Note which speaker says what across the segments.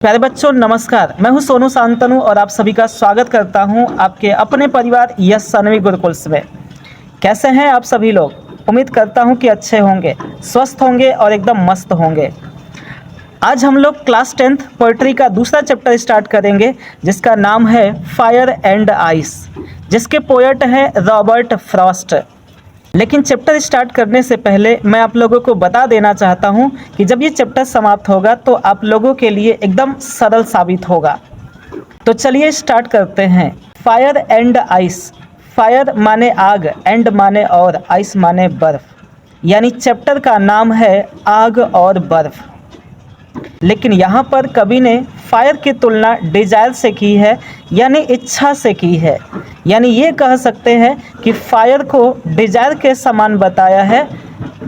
Speaker 1: प्यारे बच्चों नमस्कार। मैं हूं सोनू शांतनु और आप सभी का स्वागत करता हूं आपके अपने परिवार यस सानवी गुरुकुल्स में। कैसे हैं आप सभी लोग? उम्मीद करता हूं कि अच्छे होंगे, स्वस्थ होंगे और एकदम मस्त होंगे। आज हम लोग क्लास 10th पोइट्री का दूसरा चैप्टर स्टार्ट करेंगे जिसका नाम है फायर एंड आइस, जिसके पोएट हैं रॉबर्ट फ्रॉस्ट। लेकिन चैप्टर स्टार्ट करने से पहले मैं आप लोगों को बता देना चाहता हूं कि जब ये चैप्टर समाप्त होगा तो आप लोगों के लिए एकदम सरल साबित होगा। तो चलिए स्टार्ट करते हैं। Fire and ice. फायर माने आग, एंड माने और, आइस माने बर्फ, यानी चैप्टर का नाम है आग और बर्फ। लेकिन यहाँ पर कवि ने फायर की तुलना डिजायर से की है, यानी इच्छा से की है। यानी ये कह सकते हैं कि फायर को डिजायर के समान बताया है,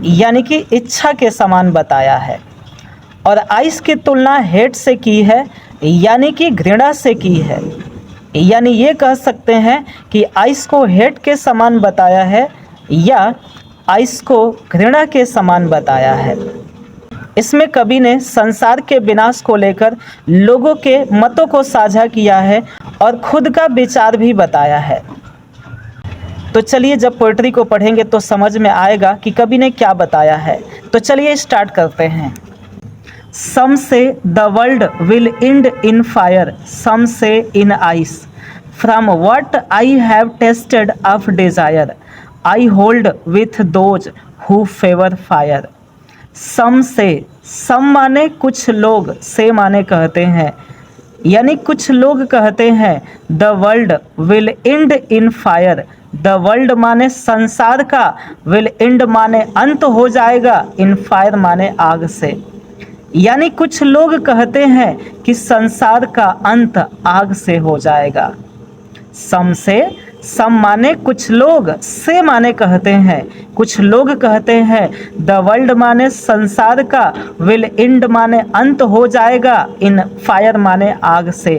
Speaker 1: यानी कि इच्छा के समान बताया है। और आइस की तुलना हेट से की है, यानी कि घृणा से की है। यानी ये कह सकते हैं कि आइस को हेट के समान बताया है या आइस को घृणा के समान बताया है। इसमें कवि ने संसार के विनाश को लेकर लोगों के मतों को साझा किया है और खुद का विचार भी बताया है। तो चलिए जब पोइट्री को पढ़ेंगे तो समझ में आएगा कि कवि ने क्या बताया है। तो चलिए स्टार्ट करते हैं। Some say the world will end in fire, some say in ice, from what I have tasted of desire, I hold with those who favour fire. Some say, some माने कुछ लोग, से माने कहते हैं, यानी कुछ लोग कहते हैं the world will end in fire. The world माने संसार का, विल एंड माने अंत हो जाएगा, इन फायर माने आग से। यानी कुछ लोग कहते हैं कि संसार का अंत आग से हो जाएगा। सम से, सम माने कुछ लोग, से माने कहते हैं, कुछ लोग कहते हैं, द वर्ल्ड माने संसार का, विल एंड माने अंत हो जाएगा, इन फायर माने आग से।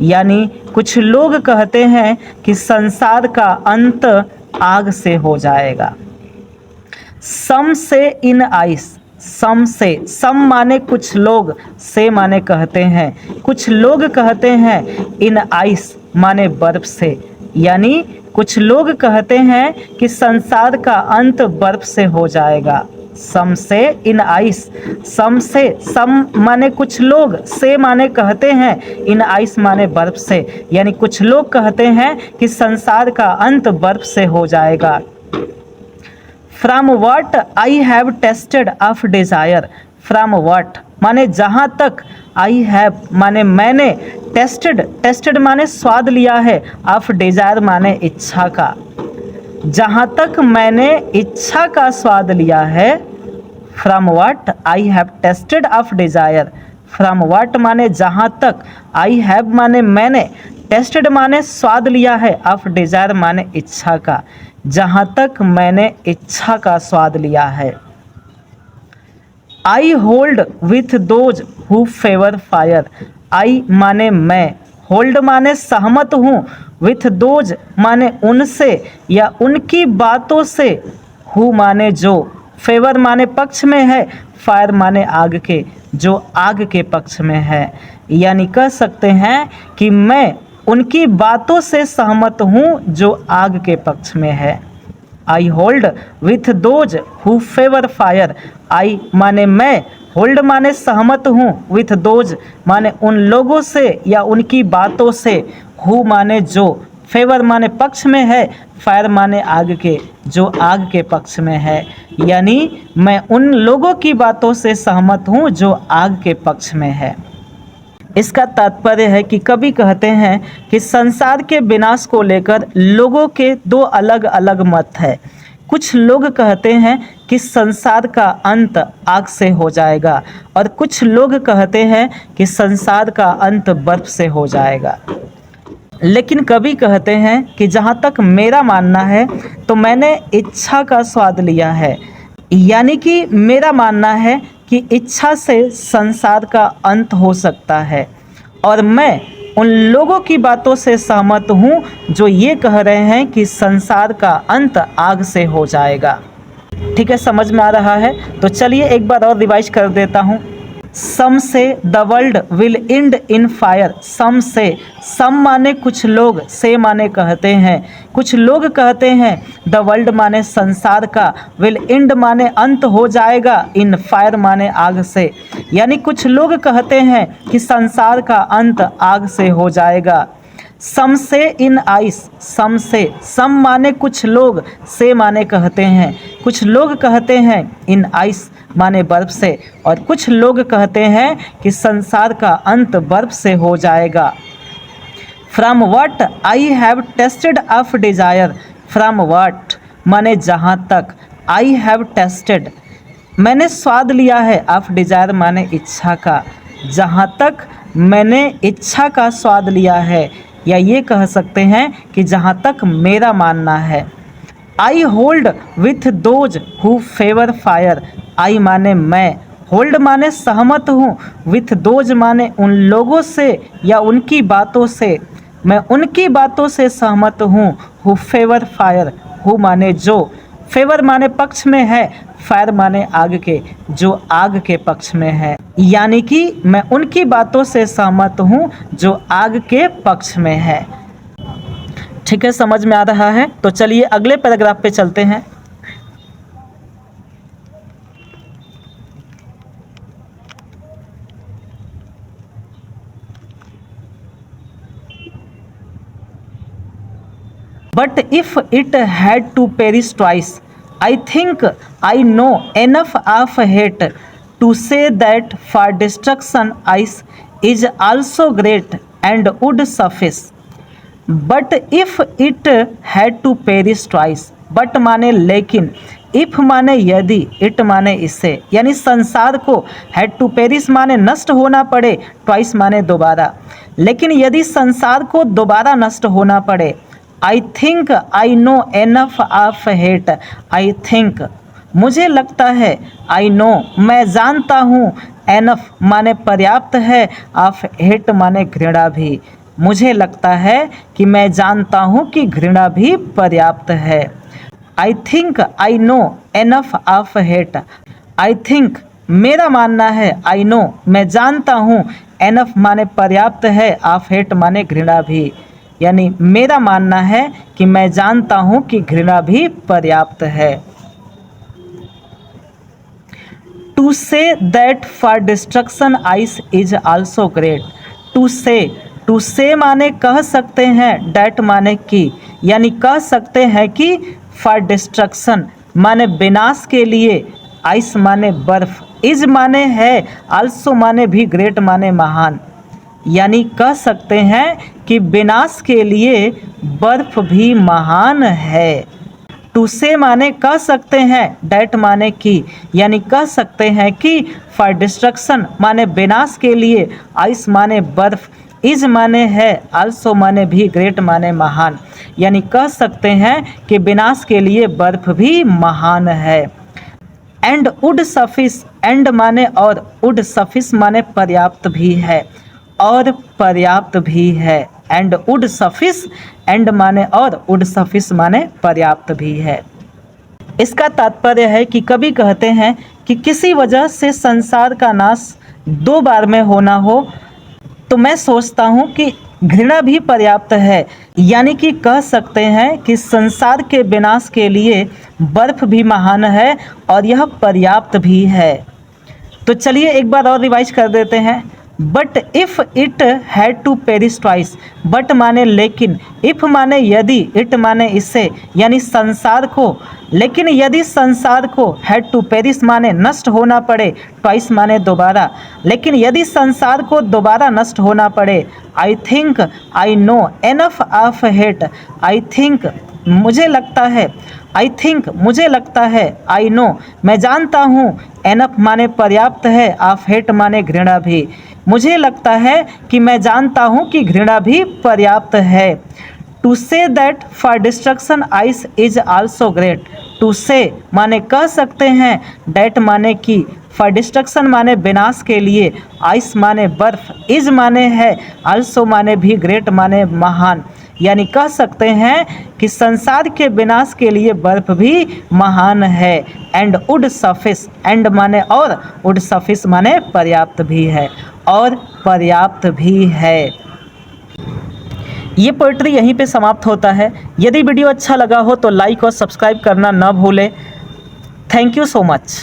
Speaker 1: यानी कुछ लोग कहते हैं कि संसार का अंत आग से हो जाएगा। सम say in ice. Some say, some माने कुछ लोग, से माने कहते हैं, कुछ लोग कहते हैं, इन आइस माने बर्फ से। यानी कुछ लोग कहते हैं कि संसार का अंत बर्फ से हो जाएगा। सम say in ice. Some say, some माने कुछ लोग, से माने कहते हैं, इन आइस माने बर्फ से। यानी कुछ लोग कहते हैं कि संसार का अंत बर्फ से हो जाएगा। From what I have tasted of Dzire. From what माने जहाँ तक, आई हैव माने मैंने, टेस्टेड, टेस्टेड माने स्वाद लिया है, ऑफ डिजायर माने इच्छा का। जहाँ तक मैंने इच्छा का स्वाद लिया है। From what I have tasted of Dzire. From what माने जहाँ तक, आई हैव माने मैंने, टेस्टेड माने स्वाद लिया है, ऑफ डिजायर माने इच्छा का। जहाँ तक मैंने इच्छा का स्वाद लिया है। I hold with those who favour fire. I माने मैं, होल्ड माने सहमत हूँ, विथ दोज माने उनसे या उनकी बातों से, हु माने जो, फेवर माने पक्ष में है, फायर माने आग के, जो आग के पक्ष में है। यानी कह सकते हैं कि मैं उनकी बातों से सहमत हूँ जो आग के पक्ष में है। I hold with those who favour fire. I माने मैं, होल्ड माने सहमत हूँ, विथ दोज माने उन लोगों से या उनकी बातों से, हु माने जो, फेवर माने पक्ष में है, फायर माने आग के, जो आग के पक्ष में है। यानी मैं उन लोगों की बातों से सहमत हूँ जो आग के पक्ष में है। इसका तात्पर्य है कि कवि कहते हैं कि संसार के विनाश को लेकर लोगों के दो अलग अलग मत है। कुछ लोग कहते हैं कि संसार का अंत आग से हो जाएगा और कुछ लोग कहते हैं कि संसार का अंत बर्फ से हो जाएगा। लेकिन कवि कहते हैं कि जहाँ तक मेरा मानना है तो मैंने इच्छा का स्वाद लिया है। यानी कि मेरा मानना है कि इच्छा से संसार का अंत हो सकता है और मैं उन लोगों की बातों से सहमत हूँ जो ये कह रहे हैं कि संसार का अंत आग से हो जाएगा। ठीक है, समझ में आ रहा है? तो चलिए एक बार और रिवाइज कर देता हूँ। Some say the world will end in fire. Some say, some माने कुछ लोग, से माने कहते हैं, कुछ लोग कहते हैं, द वर्ल्ड माने संसार का, विल एंड माने अंत हो जाएगा, इन फायर माने आग से। यानी कुछ लोग कहते हैं कि संसार का अंत आग से हो जाएगा। सम say in ice, some say, some माने कुछ लोग, से माने कहते हैं, कुछ लोग कहते हैं, इन आइस माने बर्फ से, और कुछ लोग कहते हैं कि संसार का अंत बर्फ से हो जाएगा। From what I have tasted of Dzire. From what माने जहाँ तक, आई हैव टेस्टेड मैंने स्वाद लिया है, ऑफ डिजायर माने इच्छा का, जहाँ तक मैंने इच्छा का स्वाद लिया है, या ये कह सकते हैं कि जहाँ तक मेरा मानना है। I hold with those who favour fire. I माने मैं, होल्ड माने सहमत हूँ, विथ दोज माने उन लोगों से या उनकी बातों से, मैं उनकी बातों से सहमत हूँ। हु फेवर फायर, हु माने जो, फेवर माने पक्ष में है, फायर माने आग के, जो आग के पक्ष में है। यानी कि मैं उनकी बातों से सहमत हूँ जो आग के पक्ष में है। ठीक है, समझ में आ रहा है? तो चलिए अगले पैराग्राफ पे चलते हैं। But if it had to perish twice, I think I know enough of hate to say that for destruction is also great and would suffice. But if it had to perish twice, but माने लेकिन, if माने यदि, it माने इससे, यानी संसार को had to perish माने नष्ट होना पड़े, twice माने दोबारा, लेकिन यदि संसार को दोबारा नष्ट होना पड़े, I think I know enough of hate, I think मुझे लगता है, I know मैं जानता हूँ, enough माने पर्याप्त है, of hate माने घृणा भी, मुझे लगता है कि मैं जानता हूँ कि घृणा भी पर्याप्त है। I think I know enough of hate, I think मेरा मानना है, I know मैं जानता हूँ, enough माने पर्याप्त है, of hate माने घृणा भी, यानी मेरा मानना है कि मैं जानता हूँ कि घृणा भी पर्याप्त है। To say that for destruction ice is also great. To say माने कह सकते हैं, डैट माने कि, यानी कह सकते हैं कि फॉर डिस्ट्रक्शन माने विनाश के लिए, आइस माने बर्फ, इज माने है, आल्सो माने भी, ग्रेट माने महान, यानी कह सकते हैं कि विनाश के लिए बर्फ भी महान है। टू से माने कह सकते हैं, डैट माने कि, यानी कह सकते हैं कि फॉर डिस्ट्रक्शन माने विनाश के लिए, आइस माने बर्फ, इज माने है, आल्सो माने भी, ग्रेट माने महान, यानी कह सकते हैं कि विनाश के लिए बर्फ भी महान है। एंड वुड सफिस, एंड माने और, वुड सफिस माने पर्याप्त भी है, और पर्याप्त भी है। एंड वुड सफिस, एंड माने और, वुड सफिस माने पर्याप्त भी है। इसका तात्पर्य है कि कभी कहते हैं कि किसी वजह से संसार का नाश दो बार में होना हो, तो मैं सोचता हूँ कि घृणा भी पर्याप्त है, यानी कि कह सकते हैं कि संसार के विनाश के लिए बर्फ भी महान है और यह पर्याप्त भी है। तो चलिए एक बार और रिवाइज कर देते हैं। But if it had to perish twice, but माने लेकिन, इफ़ माने यदि, इट माने इससे, यानी संसार को, लेकिन यदि संसार को, हैड टू पेरिश माने नष्ट होना पड़े, ट्वाइस माने दोबारा, लेकिन यदि संसार को दोबारा नष्ट होना पड़े, I think I know enough of hate, I think मुझे लगता है, आई थिंक मुझे लगता है, आई नो मैं जानता हूँ, एनफ माने पर्याप्त है, ऑफ हेट माने घृणा भी, मुझे लगता है कि मैं जानता हूँ कि घृणा भी पर्याप्त है। To say that for destruction ice is also great, to say माने कह सकते हैं, डैट माने कि, फॉर डिस्ट्रक्शन माने विनाश के लिए, आइस माने बर्फ, इज माने है, आल्सो माने भी, ग्रेट माने महान, यानी कह सकते हैं कि संसार के विनाश के लिए बर्फ भी महान है। एंड वुड सफिस, एंड माने और, वुड सफिस माने पर्याप्त भी है और पर्याप्त भी है। ये पोइट्री यहीं पे समाप्त होता है। यदि वीडियो अच्छा लगा हो तो लाइक और सब्सक्राइब करना न भूलें। Thank you so much.